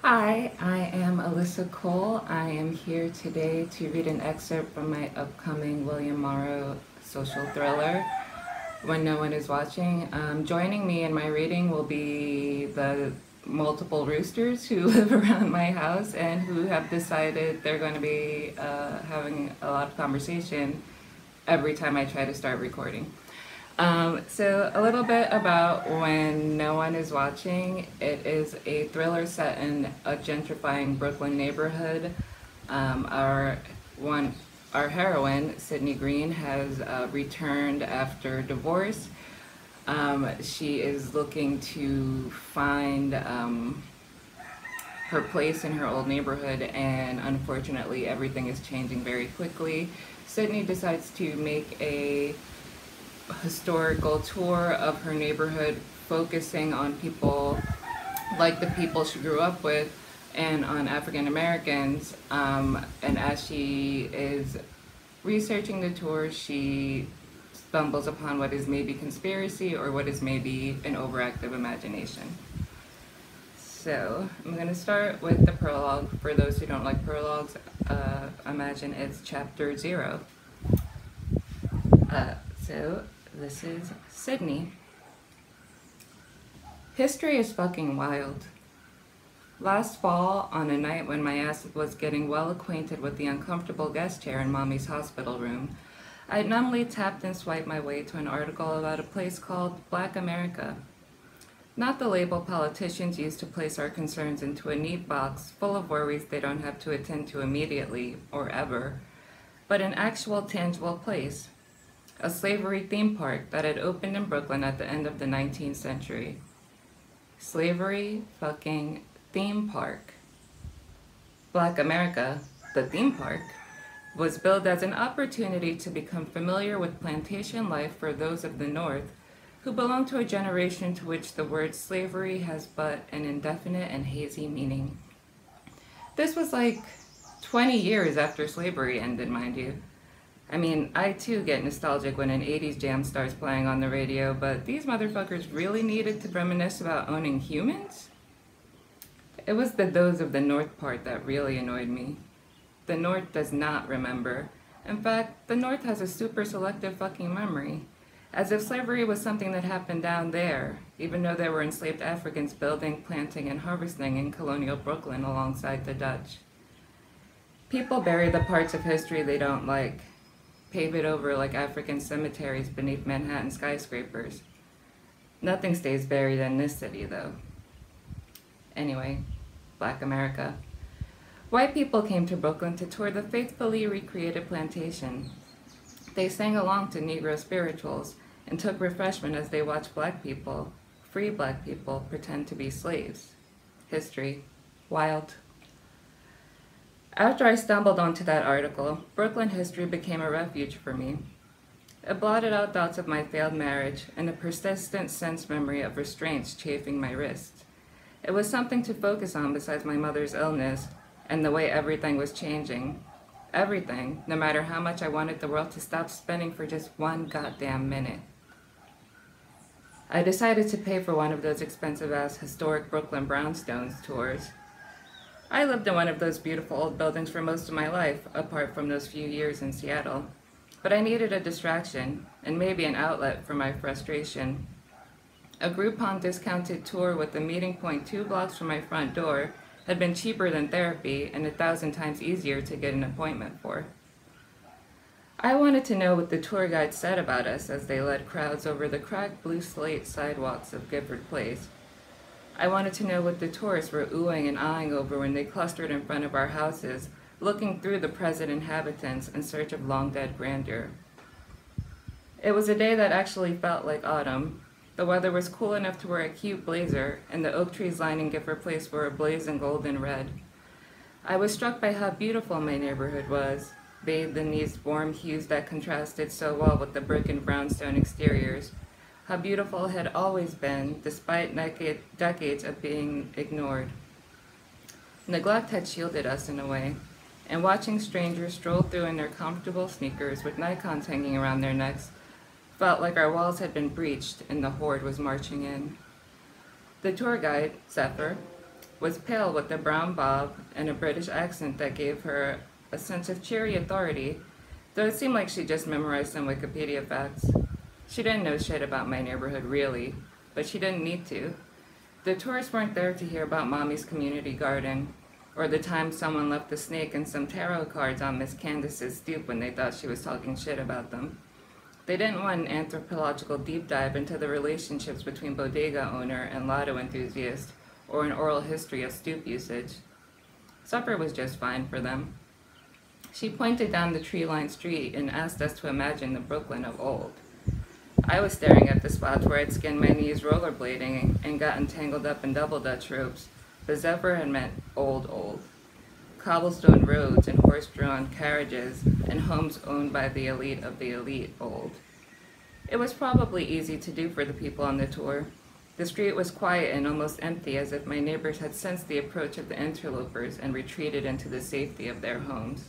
Hi, I am Alyssa Cole. I am here today to read an excerpt from my upcoming William Morrow social thriller, When No One Is Watching. Joining me in my reading will be the multiple roosters who live around my house and who have decided they're going to be having a lot of conversation every time I try to start recording. So a little bit about When No One Is Watching. It is a thriller set in a gentrifying Brooklyn neighborhood. Our one, our heroine, Sydney Green, has returned after divorce. She is looking to find her place in her old neighborhood, and unfortunately, everything is changing very quickly. Sydney decides to make a historical tour of her neighborhood, focusing on people like the people she grew up with and on African Americans. And as she is researching the tour, she stumbles upon what is maybe conspiracy or what is maybe an overactive imagination. So I'm going to start with the prologue. For those who don't like prologues, imagine it's chapter 0. So this is Sydney. History is fucking wild. Last fall, on a night when my ass was getting well acquainted with the uncomfortable guest chair in Mommy's hospital room, I numbly tapped and swiped my way to an article about a place called Black America. Not the label politicians use to place our concerns into a neat box full of worries they don't have to attend to immediately or ever, but an actual tangible place. A slavery theme park that had opened in Brooklyn at the end of the 19th century. Slavery fucking theme park. Black America, the theme park, was billed as an opportunity to become familiar with plantation life for those of the North who belong to a generation to which the word slavery has but an indefinite and hazy meaning. This was like 20 years after slavery ended, mind you. I mean, I too get nostalgic when an 80s jam starts playing on the radio, but these motherfuckers really needed to reminisce about owning humans? It was the those of the North part that really annoyed me. The North does not remember. In fact, the North has a super selective fucking memory. As if slavery was something that happened down there, even though there were enslaved Africans building, planting, and harvesting in colonial Brooklyn alongside the Dutch. People bury the parts of history they don't like, pave it over like African cemeteries beneath Manhattan skyscrapers. Nothing stays buried in this city, though. Anyway, Black America. White people came to Brooklyn to tour the faithfully recreated plantation. They sang along to Negro spirituals and took refreshment as they watched black people, free black people, pretend to be slaves. History. Wild. After I stumbled onto that article, Brooklyn history became a refuge for me. It blotted out thoughts of my failed marriage and a persistent sense memory of restraints chafing my wrist. It was something to focus on besides my mother's illness and the way everything was changing. Everything, no matter how much I wanted the world to stop spinning for just one goddamn minute. I decided to pay for one of those expensive-ass historic Brooklyn brownstones tours. I lived in one of those beautiful old buildings for most of my life, apart from those few years in Seattle. But I needed a distraction, and maybe an outlet for my frustration. A Groupon discounted tour with a meeting point 2 blocks from my front door had been cheaper than therapy and 1,000 times easier to get an appointment for. I wanted to know what the tour guide said about us as they led crowds over the cracked blue slate sidewalks of Gifford Place. I wanted to know what the tourists were oohing and eyeing over when they clustered in front of our houses, looking through the present inhabitants in search of long-dead grandeur. It was a day that actually felt like autumn. The weather was cool enough to wear a cute blazer, and the oak trees lining Gifford Place were ablaze in golden red. I was struck by how beautiful my neighborhood was, bathed in these warm hues that contrasted so well with the brick and brownstone exteriors. How beautiful it had always been, despite decades of being ignored. Neglect had shielded us in a way, and watching strangers stroll through in their comfortable sneakers with Nikons hanging around their necks felt like our walls had been breached and the horde was marching in. The tour guide, Zephyr, was pale with a brown bob and a British accent that gave her a sense of cheery authority, though it seemed like she just memorized some Wikipedia facts. She didn't know shit about my neighborhood, really, but she didn't need to. The tourists weren't there to hear about Mommy's community garden, or the time someone left a snake and some tarot cards on Miss Candace's stoop when they thought she was talking shit about them. They didn't want an anthropological deep dive into the relationships between bodega owner and lotto enthusiast, or an oral history of stoop usage. Supper was just fine for them. She pointed down the tree-lined street and asked us to imagine the Brooklyn of old. I was staring at the spots where I'd skinned my knees rollerblading and gotten tangled up in double Dutch ropes, but Zephyr had meant old. Cobblestone roads and horse-drawn carriages and homes owned by the elite of the elite old. It was probably easy to do for the people on the tour. The street was quiet and almost empty, as if my neighbors had sensed the approach of the interlopers and retreated into the safety of their homes.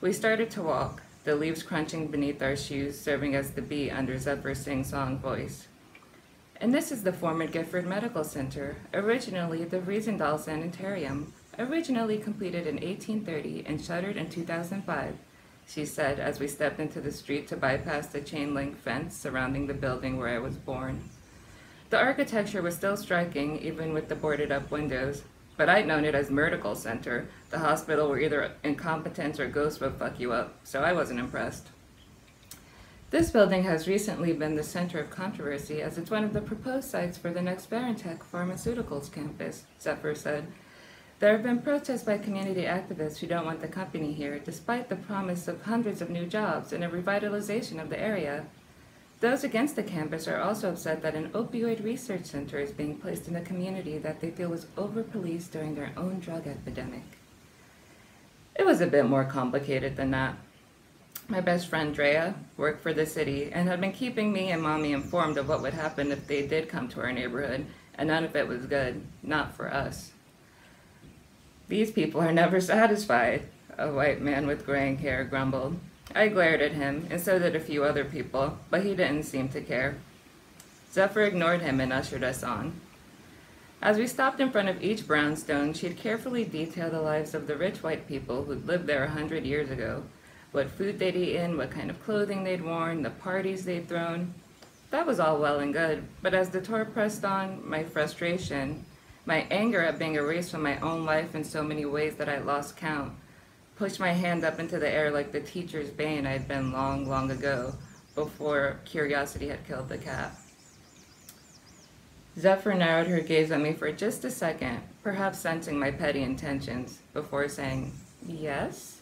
We started to walk, the leaves crunching beneath our shoes serving as the beat under Zephyr's sing-song voice. And this is the former Gifford Medical Center, originally the Riesendahl Sanitarium, originally completed in 1830 and shuttered in 2005, she said as we stepped into the street to bypass the chain-link fence surrounding the building where I was born. The architecture was still striking, even with the boarded-up windows, but I'd known it as Medical Center, the hospital where either incompetence or ghosts would fuck you up, so I wasn't impressed. This building has recently been the center of controversy as it's one of the proposed sites for the next BioNTech Pharmaceuticals campus, Zephyr said. There have been protests by community activists who don't want the company here, despite the promise of hundreds of new jobs and a revitalization of the area. Those against the campus are also upset that an opioid research center is being placed in a community that they feel was over-policed during their own drug epidemic. It was a bit more complicated than that. My best friend, Drea, worked for the city and had been keeping me and Mommy informed of what would happen if they did come to our neighborhood, and none of it was good, not for us. These people are never satisfied, a white man with graying hair grumbled. I glared at him, and so did a few other people, but he didn't seem to care. Zephyr ignored him and ushered us on. As we stopped in front of each brownstone, she'd carefully detailed the lives of the rich white people who'd lived there 100 years ago, what food they'd eaten, what kind of clothing they'd worn, the parties they'd thrown. That was all well and good, but as the tour pressed on, my frustration, my anger at being erased from my own life in so many ways that I lost count, pushed my hand up into the air like the teacher's bane I'd been long ago, before curiosity had killed the cat. Zephyr narrowed her gaze at me for just a second, perhaps sensing my petty intentions, before saying, yes?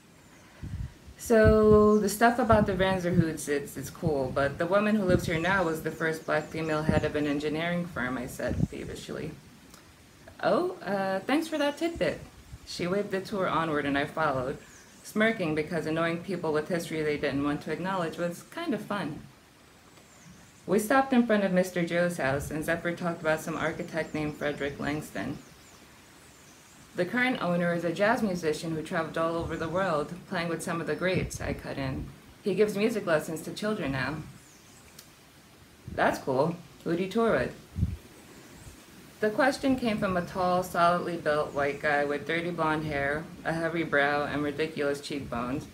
So, the stuff about the Vanzerhoods, it's cool, but the woman who lives here now was the first black female head of an engineering firm, I said peevishly. Oh, thanks for that tidbit. She waved the tour onward and I followed, smirking because annoying people with history they didn't want to acknowledge was kind of fun. We stopped in front of Mr. Joe's house and Zephyr talked about some architect named Frederick Langston. The current owner is a jazz musician who traveled all over the world, playing with some of the greats, I cut in. He gives music lessons to children now. That's cool. Who do you tour with? The question came from a tall, solidly built white guy with dirty blonde hair, a heavy brow, and ridiculous cheekbones.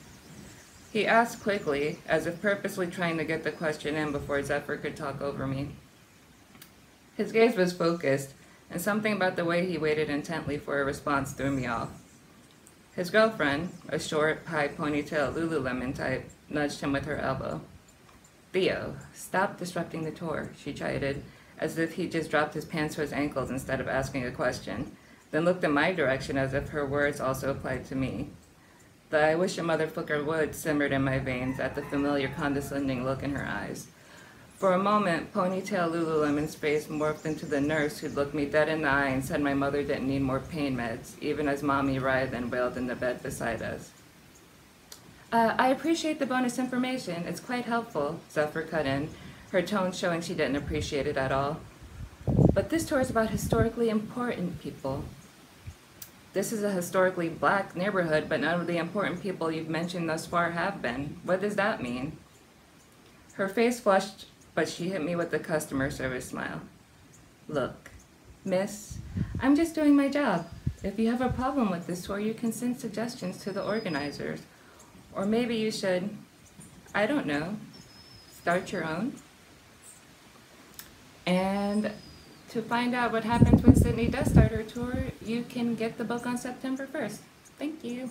He asked quickly, as if purposely trying to get the question in before Zephyr could talk over me. His gaze was focused, and something about the way he waited intently for a response threw me off. His girlfriend, a short, high ponytail Lululemon type, nudged him with her elbow. Theo, stop disrupting the tour, she chided, as if he just dropped his pants to his ankles instead of asking a question, then looked in my direction as if her words also applied to me. The I wish a motherfucker would simmered in my veins at the familiar condescending look in her eyes. For a moment, ponytail Lululemon's face morphed into the nurse who'd looked me dead in the eye and said my mother didn't need more pain meds, even as Mommy writhed and wailed in the bed beside us. I appreciate the bonus information. It's quite helpful, Zephyr cut in, her tone showing she didn't appreciate it at all. But this tour is about historically important people. This is a historically black neighborhood, but none of the important people you've mentioned thus far have been. What does that mean? Her face flushed, but she hit me with a customer service smile. Look, miss, I'm just doing my job. If you have a problem with this tour, you can send suggestions to the organizers. Or maybe you should, I don't know, start your own. And to find out what happens when Sydney does start her tour, you can get the book on September 1st. Thank you.